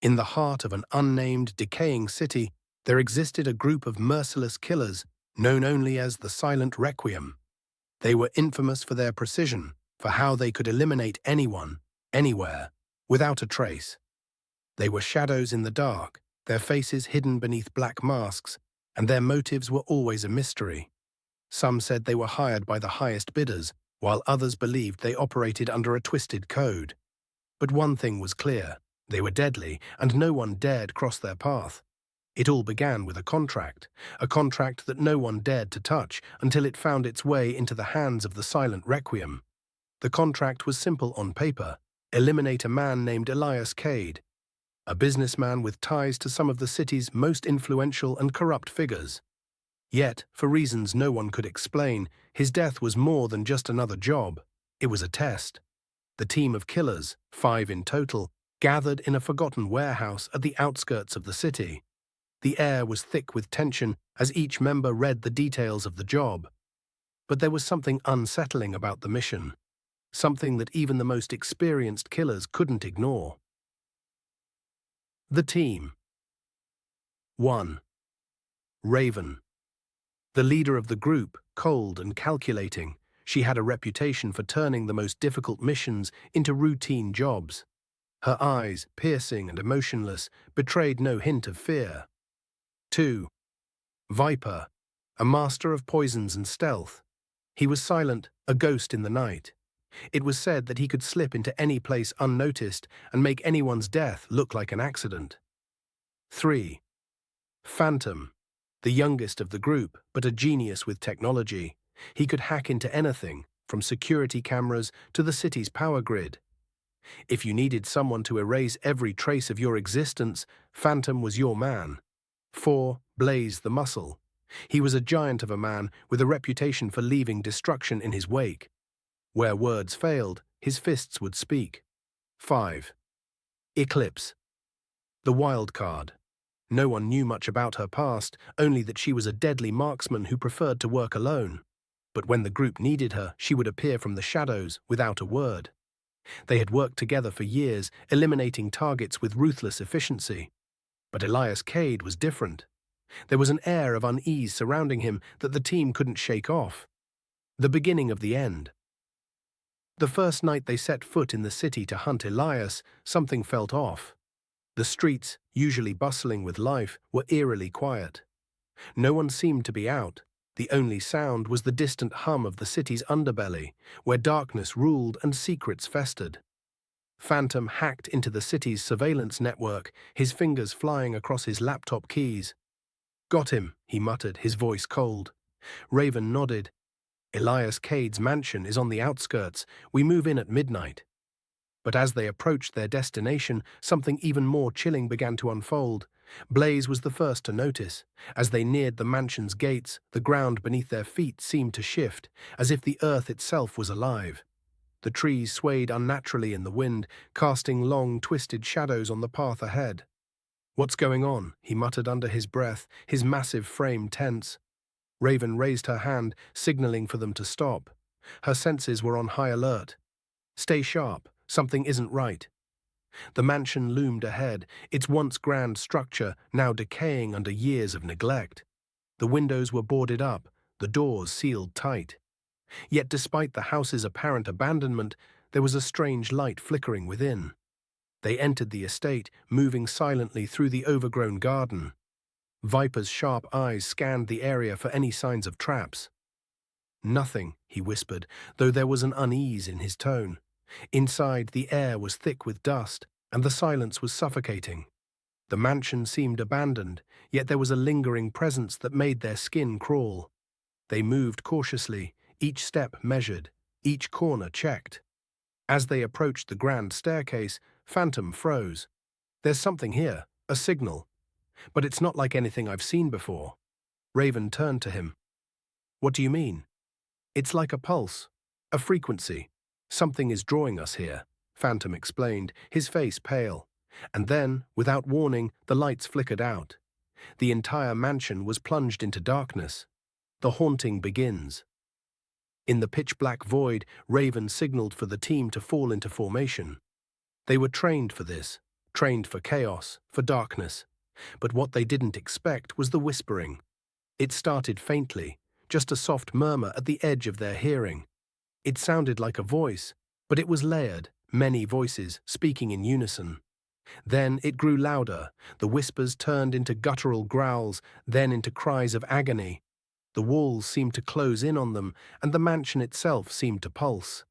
In the heart of an unnamed, decaying city, there existed a group of merciless killers known only as the Silent Requiem. They were infamous for their precision, for how they could eliminate anyone, anywhere, without a trace. They were shadows in the dark, their faces hidden beneath black masks, and their motives were always a mystery. Some said they were hired by the highest bidders, while others believed they operated under a twisted code. But one thing was clear: they were deadly, and no one dared cross their path. It all began with a contract that no one dared to touch until it found its way into the hands of the Silent Requiem. The contract was simple on paper: eliminate a man named Elias Cade, a businessman with ties to some of the city's most influential and corrupt figures. Yet, for reasons no one could explain, his death was more than just another job. It was a test. The team of killers, 5 in total, gathered in a forgotten warehouse at the outskirts of the city. The air was thick with tension as each member read the details of the job. But there was something unsettling about the mission, something that even the most experienced killers couldn't ignore. The team. 1. Raven. The leader of the group, cold and calculating, she had a reputation for turning the most difficult missions into routine jobs. Her eyes, piercing and emotionless, betrayed no hint of fear. 2. Viper, a master of poisons and stealth. He was silent, a ghost in the night. It was said that he could slip into any place unnoticed and make anyone's death look like an accident. 3. Phantom, the youngest of the group, but a genius with technology. He could hack into anything, from security cameras to the city's power grid. If you needed someone to erase every trace of your existence, Phantom was your man. 4. Blaze the Muscle. He was a giant of a man with a reputation for leaving destruction in his wake. Where words failed, his fists would speak. 5. Eclipse. The wild card. No one knew much about her past, only that she was a deadly marksman who preferred to work alone. But when the group needed her, she would appear from the shadows without a word. They had worked together for years, eliminating targets with ruthless efficiency. But Elias Cade was different. There was an air of unease surrounding him that the team couldn't shake off. The beginning of the end. The first night they set foot in the city to hunt Elias, something felt off. The streets, usually bustling with life, were eerily quiet. No one seemed to be out. The only sound was the distant hum of the city's underbelly, where darkness ruled and secrets festered. Phantom hacked into the city's surveillance network, his fingers flying across his laptop keys. "Got him," he muttered, his voice cold. Raven nodded. "Elias Cade's mansion is on the outskirts. We move in at midnight." But as they approached their destination, something even more chilling began to unfold. Blaze was the first to notice. As they neared the mansion's gates, the ground beneath their feet seemed to shift, as if the earth itself was alive. The trees swayed unnaturally in the wind, casting long, twisted shadows on the path ahead. "What's going on?" he muttered under his breath, his massive frame tense. Raven raised her hand, signaling for them to stop. Her senses were on high alert. "Stay sharp. Something isn't right." The mansion loomed ahead, its once grand structure now decaying under years of neglect. The windows were boarded up, the doors sealed tight. Yet despite the house's apparent abandonment, there was a strange light flickering within. They entered the estate, moving silently through the overgrown garden. Viper's sharp eyes scanned the area for any signs of traps. "Nothing," he whispered, though there was an unease in his tone. Inside, the air was thick with dust, and the silence was suffocating. The mansion seemed abandoned, yet there was a lingering presence that made their skin crawl. They moved cautiously, each step measured, each corner checked. As they approached the grand staircase, Phantom froze. "There's something here, a signal. But it's not like anything I've seen before." Raven turned to him. "What do you mean?" "It's like a pulse, a frequency. Something is drawing us here," Phantom explained, his face pale. And then, without warning, the lights flickered out. The entire mansion was plunged into darkness. The haunting begins. In the pitch-black void, Raven signaled for the team to fall into formation. They were trained for this, trained for chaos, for darkness. But what they didn't expect was the whispering. It started faintly, just a soft murmur at the edge of their hearing. It sounded like a voice, but it was layered, many voices speaking in unison. Then it grew louder. The whispers turned into guttural growls, then into cries of agony. The walls seemed to close in on them, and the mansion itself seemed to pulse.